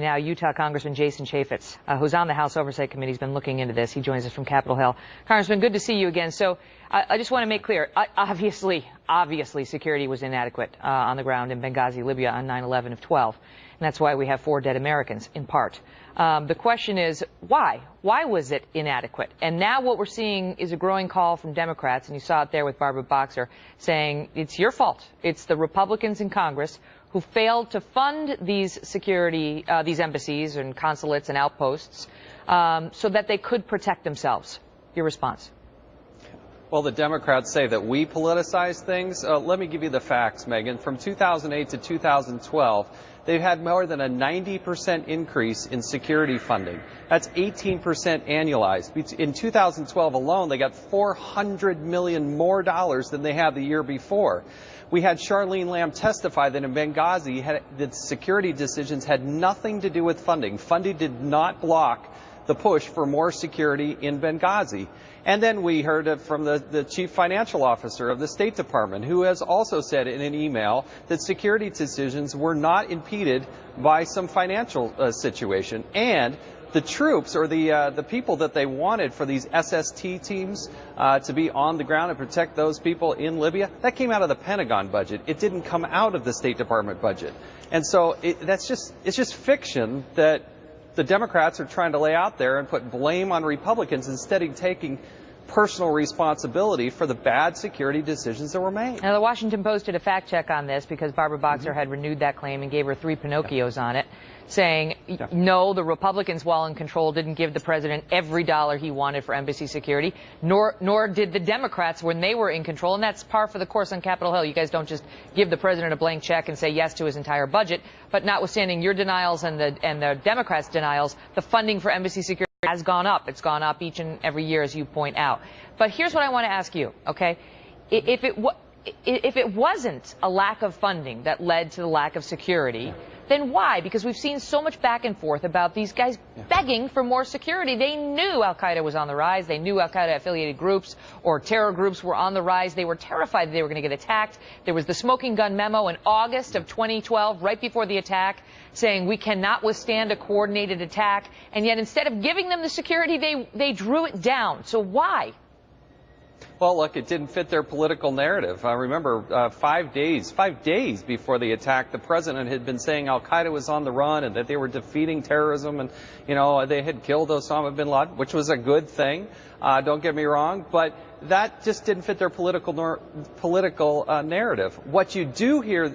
Now, Utah Congressman Jason Chaffetz, who's on the House Oversight Committee, has been looking into this. He joins us from Capitol Hill. Congressman, good to see you again. So I just want to make clear, obviously, security was inadequate on the ground in Benghazi, Libya on 9/11 of 12. And that's why we have 4 dead Americans, in part. The question is, why? Why was it inadequate? And now what we're seeing is a growing call from Democrats, and you saw it there with Barbara Boxer, saying it's your fault. It's the Republicans in Congress who failed to fund these security, these embassies and consulates and outposts so that they could protect themselves. Your response? Well, the Democrats say that we politicize things. Let me give you the facts, Megyn. From 2008 to 2012, they've had more than a 90% increase in security funding. That's 18% annualized. In 2012 alone, they got $400 million more than they had the year before. We had Charlene Lamb testify that in Benghazi, the security decisions had nothing to do with funding. Funding did not block the push for more security in Benghazi. And then we heard it from the chief financial officer of the State Department, who has also said in an email that security decisions were not impeded by some financial situation. And the troops, or the people that they wanted for these SST teams to be on the ground and protect those people in Libya, that came out of the Pentagon budget. It didn't come out of the State Department budget. And so it's just fiction that the Democrats are trying to lay out there and put blame on Republicans instead of taking personal responsibility for the bad security decisions that were made. Now, the Washington Post did a fact check on this because Barbara Boxer had renewed that claim and gave her 3 Pinocchios on it, saying, no, the Republicans, while in control, didn't give the president every dollar he wanted for embassy security, nor did the Democrats when they were in control. And that's par for the course on Capitol Hill. You guys don't just give the president a blank check and say yes to his entire budget. But notwithstanding your denials and the Democrats' denials, the funding for embassy security has gone up. It's gone up each and every year, as you point out. But here's what I want to ask you, okay? If it wasn't a lack of funding that led to the lack of security, then why? Because we've seen so much back and forth about these guys begging for more security. They knew al-Qaeda was on the rise. They knew al-Qaeda-affiliated groups or terror groups were on the rise. They were terrified that they were going to get attacked. There was the smoking gun memo in August of 2012, right before the attack, saying we cannot withstand a coordinated attack. And yet instead of giving them the security, they drew it down. So why? Well, look, it didn't fit their political narrative. I remember 5 days before the attack, the president had been saying al-Qaeda was on the run and that they were defeating terrorism and, you know, they had killed Osama bin Laden, which was a good thing. Don't get me wrong, but that just didn't fit their political narrative. What you do hear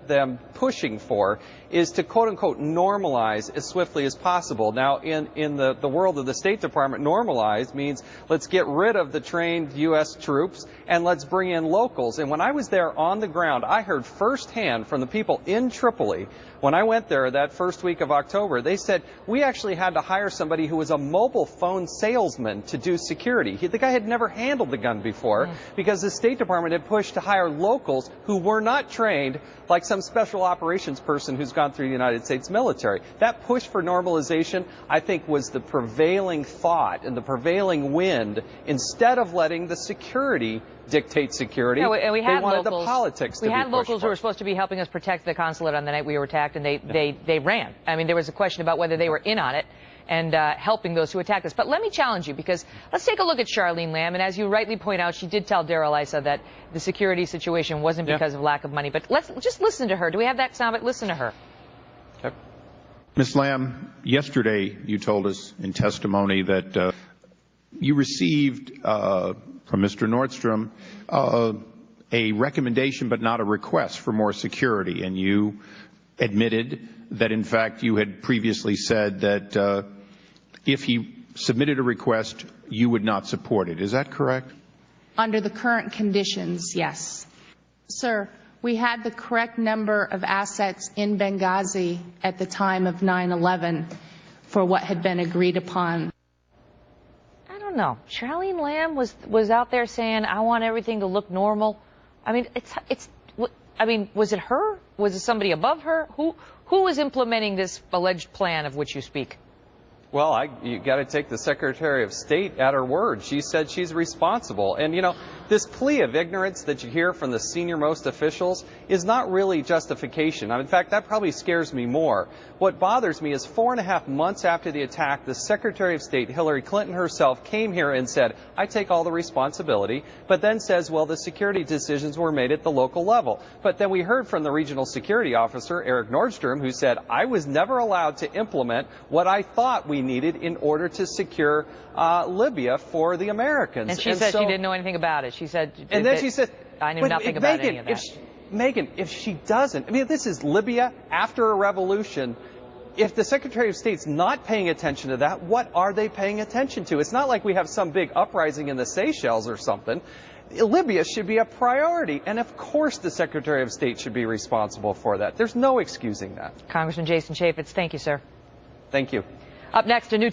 them pushing for is to, quote-unquote, normalize as swiftly as possible. Now, in the world of the State Department, normalize means let's get rid of the trained U.S. troops and let's bring in locals. And when I was there on the ground, I heard firsthand from the people in Tripoli, when I went there that first week of October, they said, we actually had to hire somebody who was a mobile phone salesman to do security. The guy had never handled the gun before because the State Department had pushed to hire locals who were not trained like some special operations person who's gone through the United States military. That push for normalization, I think, was the prevailing thought and the prevailing wind. Instead of letting the security dictate security, and we had they wanted locals, the politics to be pushed. We had locals who were supposed to be helping us protect the consulate on the night we were attacked, and they ran. I mean, there was a question about whether they were in on it and helping those who attacked us. But let me challenge you, because let's take a look at Charlene Lamb. And as you rightly point out, she did tell Darrell Issa that the security situation wasn't because of lack of money. But let's just listen to her. Do we have that sound? But listen to her. Okay. Ms. Lamb, yesterday you told us in testimony that you received from Mr. Nordstrom a recommendation but not a request for more security. And you admitted that, in fact, you had previously said that if he submitted a request, you would not support it. Is that correct? Under the current conditions, yes. Sir, we had the correct number of assets in Benghazi at the time of 9/11 for what had been agreed upon. I don't know. Charlene Lamb was out there saying, I want everything to look normal. I mean, was it her? Was it somebody above her? Who was implementing this alleged plan of which you speak? Well, you got to take the Secretary of State at her word. She said she's responsible. And, you know, this plea of ignorance that you hear from the senior-most officials is not really justification. In fact, that probably scares me more. What bothers me is 4.5 months after the attack, the Secretary of State, Hillary Clinton herself, came here and said, I take all the responsibility, but then says, well, the security decisions were made at the local level. But then we heard from the regional security officer, Eric Nordstrom, who said, I was never allowed to implement what I thought we needed in order to secure Libya for the Americans. And she said she didn't know anything about it. She said, and then she said, I knew nothing about any of that. Megyn, if she doesn't, I mean, this is Libya after a revolution. If the Secretary of State's not paying attention to that, what are they paying attention to? It's not like we have some big uprising in the Seychelles or something. Libya should be a priority, and of course the Secretary of State should be responsible for that. There's no excusing that. Congressman Jason Chaffetz, thank you, sir. Thank you. Up next, a new